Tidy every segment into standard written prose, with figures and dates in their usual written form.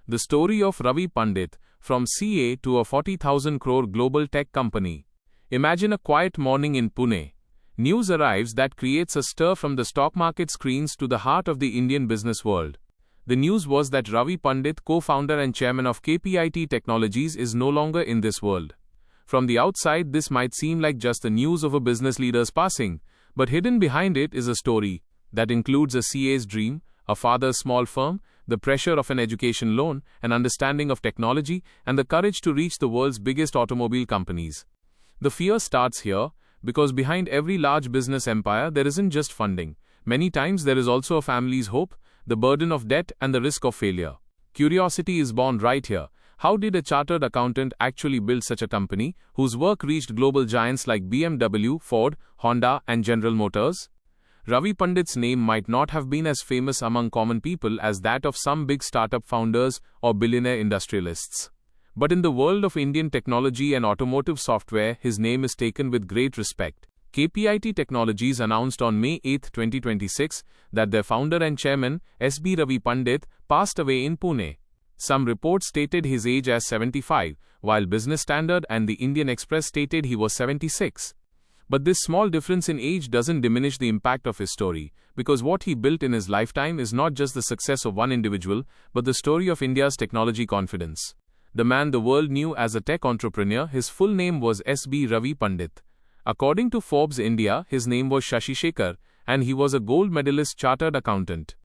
The story of Ravi Pandit, from CA to a 40,000 crore global tech company. Imagine a quiet morning in Pune. News arrives that creates a stir from the stock market screens to the heart of the Indian business world. The news was that Ravi Pandit, co-founder and chairman of KPIT Technologies, is no longer in this world. From the outside, this might seem like just the news of a business leader's passing, but hidden behind it is a story that includes a CA's dream, a father's small firm, the pressure of an education loan, an understanding of technology, and the courage to reach the world's biggest automobile companies. The fear starts here, because behind every large business empire there isn't just funding. Many times there is also a family's hope, the burden of debt, and the risk of failure. Curiosity is born right here. How did a chartered accountant actually build such a company, whose work reached global giants like BMW, Ford, Honda, and General Motors? Ravi Pandit's name might not have been as famous among common people as that of some big startup founders or billionaire industrialists. But in the world of Indian technology and automotive software, his name is taken with great respect. KPIT Technologies announced on May 8, 2026, that their founder and chairman, S.B. Ravi Pandit, passed away in Pune. Some reports stated his age as 75, while Business Standard and the Indian Express stated he was 76. But this small difference in age doesn't diminish the impact of his story, because what he built in his lifetime is not just the success of one individual, but the story of India's technology confidence. The man the world knew as a tech entrepreneur, his full name was S.B. Ravi Pandit. According to Forbes India, his name was Shashi Shekhar, and he was a gold medalist chartered accountant.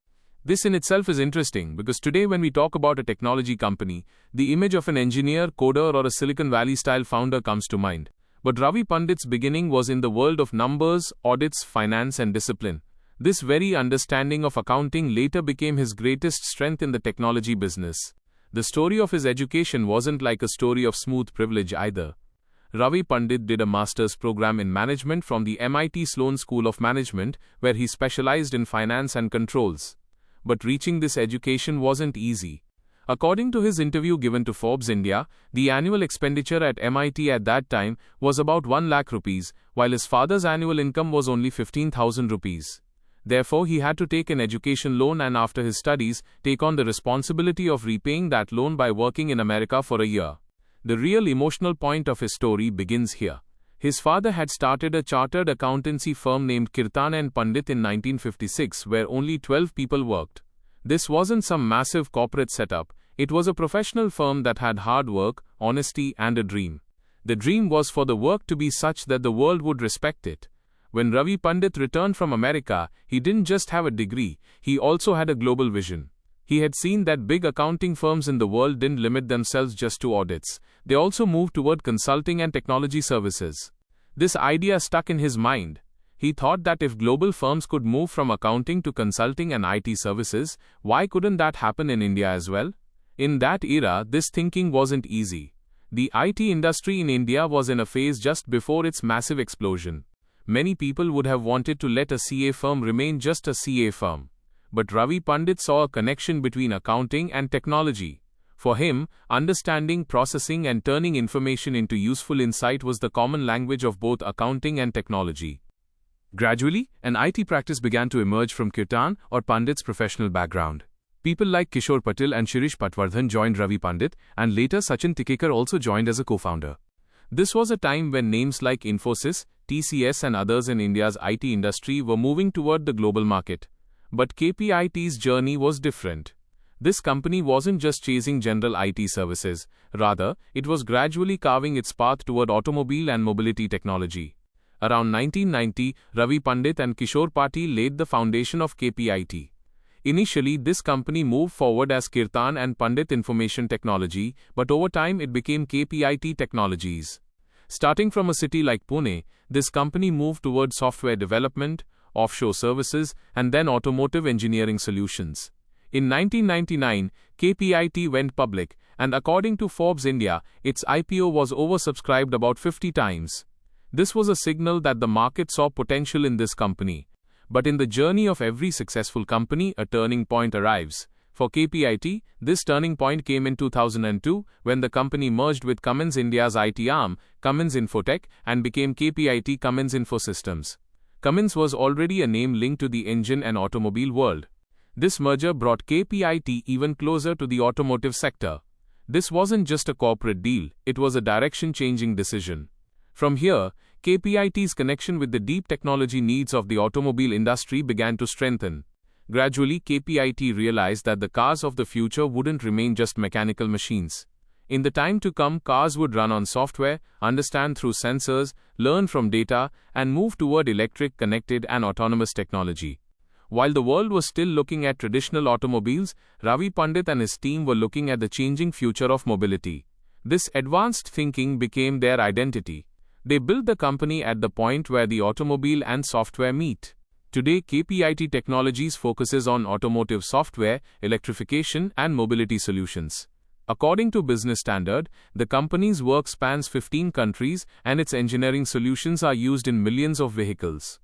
This in itself is interesting, because today when we talk about a technology company, the image of an engineer, coder, or a Silicon Valley-style founder comes to mind. But Ravi Pandit's beginning was in the world of numbers, audits, finance, and discipline. This very understanding of accounting later became his greatest strength in the technology business. The story of his education wasn't like a story of smooth privilege either. Ravi Pandit did a master's program in management from the MIT Sloan School of Management, where he specialized in finance and controls. But reaching this education wasn't easy. According to his interview given to Forbes India, the annual expenditure at MIT at that time was about 1 lakh rupees, while his father's annual income was only 15,000 rupees. Therefore, he had to take an education loan and after his studies, take on the responsibility of repaying that loan by working in America for a year. The real emotional point of his story begins here. His father had started a chartered accountancy firm named Kirtan & Pandit in 1956, where only 12 people worked. This wasn't some massive corporate setup, it was a professional firm that had hard work, honesty, and a dream. The dream was for the work to be such that the world would respect it. When Ravi Pandit returned from America, he didn't just have a degree, he also had a global vision. He had seen that big accounting firms in the world didn't limit themselves just to audits. They also moved toward consulting and technology services. This idea stuck in his mind. He thought that if global firms could move from accounting to consulting and IT services, why couldn't that happen in India as well? In that era, this thinking wasn't easy. The IT industry in India was in a phase just before its massive explosion. Many people would have wanted to let a CA firm remain just a CA firm. But Ravi Pandit saw a connection between accounting and technology. For him, understanding, processing, and turning information into useful insight was the common language of both accounting and technology. Gradually, an IT practice began to emerge from Kirtan or Pandit's professional background. People like Kishore Patil and Shirish Patwardhan joined Ravi Pandit, and later Sachin Tikekar also joined as a co-founder. This was a time when names like Infosys, TCS, and others in India's IT industry were moving toward the global market. But KPIT's journey was different. This company wasn't just chasing general IT services, rather, it was gradually carving its path toward automobile and mobility technology. Around 1990, Ravi Pandit and Kishore Patil laid the foundation of KPIT. Initially, this company moved forward as Kirtan & Pandit Information Technology, but over time it became KPIT Technologies. Starting from a city like Pune, this company moved toward software development, offshore services, and then automotive engineering solutions. In 1999, KPIT went public, and according to Forbes India, its IPO was oversubscribed about 50 times. This was a signal that the market saw potential in this company. But in the journey of every successful company, a turning point arrives. For KPIT, this turning point came in 2002 when the company merged with Cummins India's IT arm, Cummins Infotech, and became KPIT Cummins Infosystems. Cummins was already a name linked to the engine and automobile world. This merger brought KPIT even closer to the automotive sector. This wasn't just a corporate deal, it was a direction-changing decision. From here, KPIT's connection with the deep technology needs of the automobile industry began to strengthen. Gradually, KPIT realized that the cars of the future wouldn't remain just mechanical machines. In the time to come, cars would run on software, understand through sensors, learn from data, and move toward electric, connected, and autonomous technology. While the world was still looking at traditional automobiles, Ravi Pandit and his team were looking at the changing future of mobility. This advanced thinking became their identity. They built the company at the point where the automobile and software meet. Today, KPIT Technologies focuses on automotive software, electrification, and mobility solutions. According to Business Standard, the company's work spans 15 countries and its engineering solutions are used in millions of vehicles.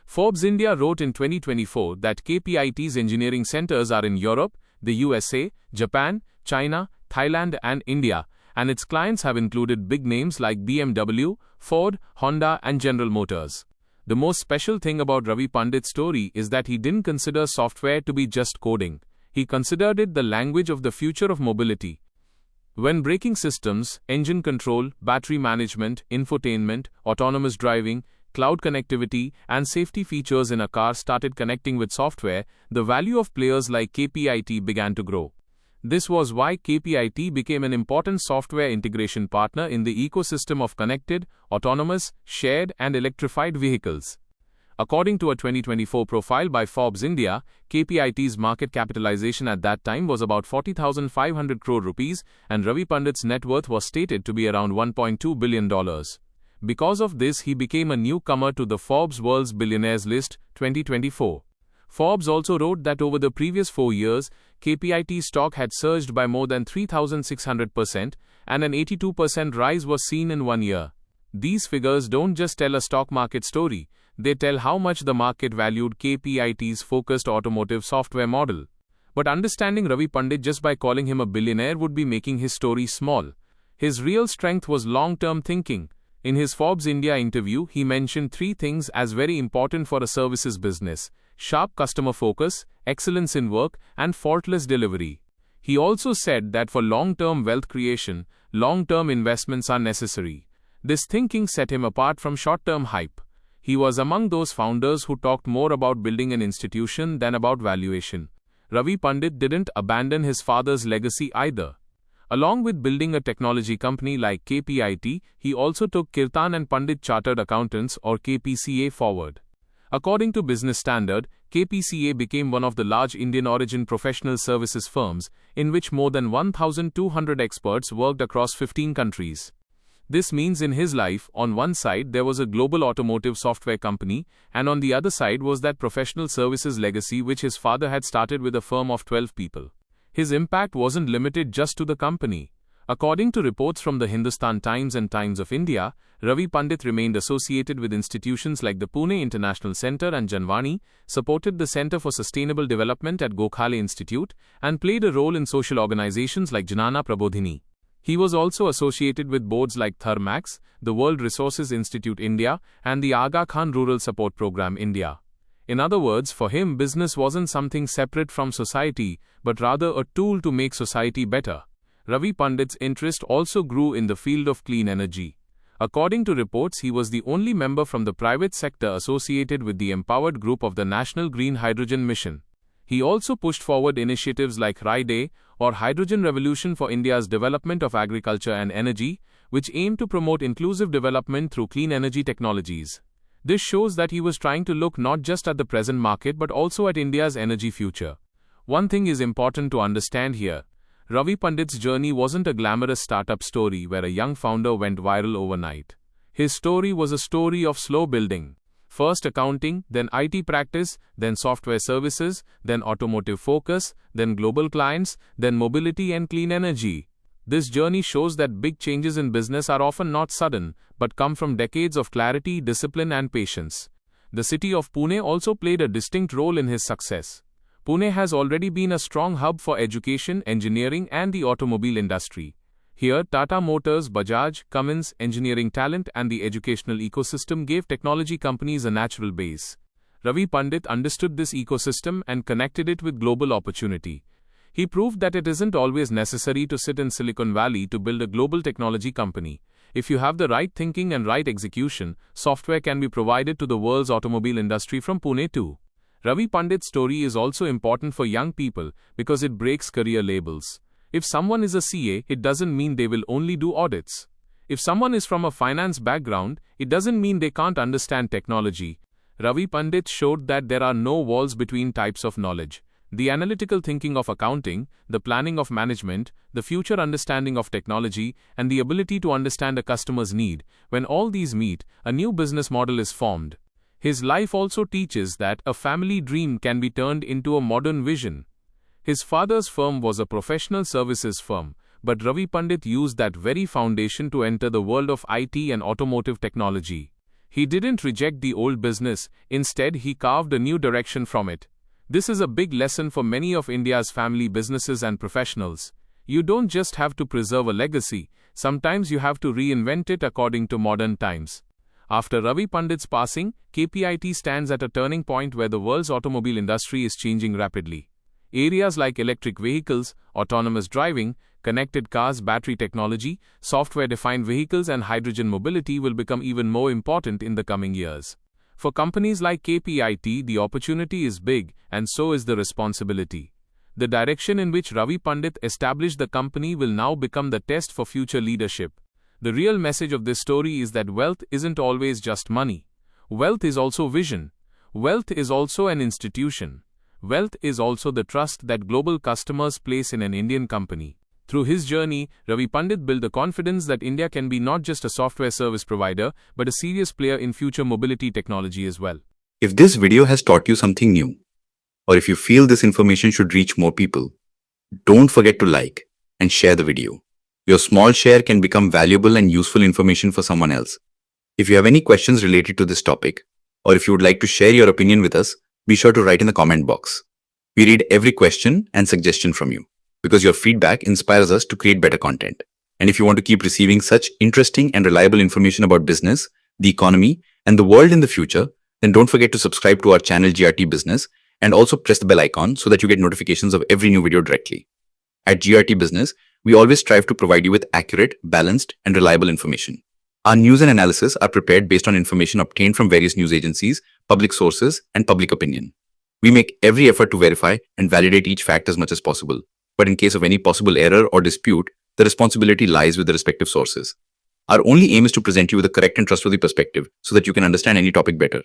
Forbes India wrote in 2024 that KPIT's engineering centers are in Europe, the USA, Japan, China, Thailand, and India, and its clients have included big names like BMW, Ford, Honda, and General Motors. The most special thing about Ravi Pandit's story is that he didn't consider software to be just coding. He considered it the language of the future of mobility. When braking systems, engine control, battery management, infotainment, autonomous driving, cloud connectivity, and safety features in a car started connecting with software, the value of players like KPIT began to grow. This was why KPIT became an important software integration partner in the ecosystem of connected, autonomous, shared, and electrified vehicles. According to a 2024 profile by Forbes India, KPIT's market capitalization at that time was about 40,500 crore rupees, and Ravi Pandit's net worth was stated to be around $1.2 billion. Because of this, he became a newcomer to the Forbes World's Billionaires list 2024. Forbes also wrote that over the previous 4 years, KPIT stock had surged by more than 3,600%, and an 82% rise was seen in 1 year. These figures don't just tell a stock market story, they tell how much the market valued KPIT's focused automotive software model. But understanding Ravi Pandit just by calling him a billionaire would be making his story small. His real strength was long-term thinking. In his Forbes India interview, he mentioned 3 things as very important for a services business: sharp customer focus, excellence in work, and faultless delivery. He also said that for long-term wealth creation, long-term investments are necessary. This thinking set him apart from short-term hype. He was among those founders who talked more about building an institution than about valuation. Ravi Pandit didn't abandon his father's legacy either. Along with building a technology company like KPIT, he also took Kirtan and Pandit Chartered Accountants or KPCA forward. According to Business Standard, KPCA became one of the large Indian-origin professional services firms, in which more than 1,200 experts worked across 15 countries. This means in his life, on one side there was a global automotive software company, and on the other side was that professional services legacy which his father had started with a firm of 12 people. His impact wasn't limited just to the company. According to reports from the Hindustan Times and Times of India, Ravi Pandit remained associated with institutions like the Pune International Centre and Janvani, supported the Centre for Sustainable Development at Gokhale Institute, and played a role in social organizations like Janana Prabodhini. He was also associated with boards like 𝐟𝐨𝐥𝐥𝐸, the World Resources Institute India, and the Aga Khan Rural Support Program India. In other words, for him, business wasn't something separate from society, but rather a tool to make society better. Ravi Pandit's interest also grew in the field of clean energy. According to reports, he was the only member from the private sector associated with the empowered group of the National Green Hydrogen Mission. He also pushed forward initiatives like 𝐟𝐸𝐥𝐥𝐸, or Hydrogen Revolution for India's Development of Agriculture and Energy, which aimed to promote inclusive development through clean energy technologies. This shows that he was trying to look not just at the present market but also at India's energy future. One thing is important to understand here. Ravi Pandit's journey wasn't a glamorous startup story where a young founder went viral overnight. His story was a story of slow building. First accounting, then IT practice, then software services, then automotive focus, then global clients, then mobility and clean energy. This journey shows that big changes in business are often not sudden, but come from decades of clarity, discipline, and patience. The city of Pune also played a distinct role in his success. Pune has already been a strong hub for education, engineering, and the automobile industry. Here, Tata Motors, Bajaj, Cummins, engineering talent, and the educational ecosystem gave technology companies a natural base. Ravi Pandit understood this ecosystem and connected it with global opportunity. He proved that it isn't always necessary to sit in Silicon Valley to build a global technology company. If you have the right thinking and right execution, software can be provided to the world's automobile industry from Pune too. Ravi Pandit's story is also important for young people because it breaks career labels. If someone is a CA, it doesn't mean they will only do audits. If someone is from a finance background, it doesn't mean they can't understand technology. Ravi Pandit showed that there are no walls between types of knowledge. The analytical thinking of accounting, the planning of management, the future understanding of technology, and the ability to understand a customer's need, when all these meet, a new business model is formed. His life also teaches that a family dream can be turned into a modern vision. His father's firm was a professional services firm, but Ravi Pandit used that very foundation to enter the world of IT and automotive technology. He didn't reject the old business, instead he carved a new direction from it. This is a big lesson for many of India's family businesses and professionals. You don't just have to preserve a legacy, sometimes you have to reinvent it according to modern times. After Ravi Pandit's passing, KPIT stands at a turning point where the world's automobile industry is changing rapidly. Areas like electric vehicles, autonomous driving, connected cars, battery technology, software-defined vehicles and hydrogen mobility will become even more important in the coming years. For companies like KPIT, the opportunity is big, and so is the responsibility. The direction in which Ravi Pandit established the company will now become the test for future leadership. The real message of this story is that wealth isn't always just money. Wealth is also vision. Wealth is also an institution. Wealth is also the trust that global customers place in an Indian company. Through his journey, Ravi Pandit built the confidence that India can be not just a software service provider, but a serious player in future mobility technology as well. If this video has taught you something new, or if you feel this information should reach more people, don't forget to like and share the video. Your small share can become valuable and useful information for someone else. If you have any questions related to this topic, or if you would like to share your opinion with us, be sure to write in the comment box. We read every question and suggestion from you, because your feedback inspires us to create better content. And if you want to keep receiving such interesting and reliable information about business, the economy, and the world in the future, then don't forget to subscribe to our channel GRT Business and also press the bell icon so that you get notifications of every new video directly. At GRT Business, we always strive to provide you with accurate, balanced, and reliable information. Our news and analysis are prepared based on information obtained from various news agencies, public sources, and public opinion. We make every effort to verify and validate each fact as much as possible. But in case of any possible error or dispute, the responsibility lies with the respective sources. Our only aim is to present you with a correct and trustworthy perspective so that you can understand any topic better.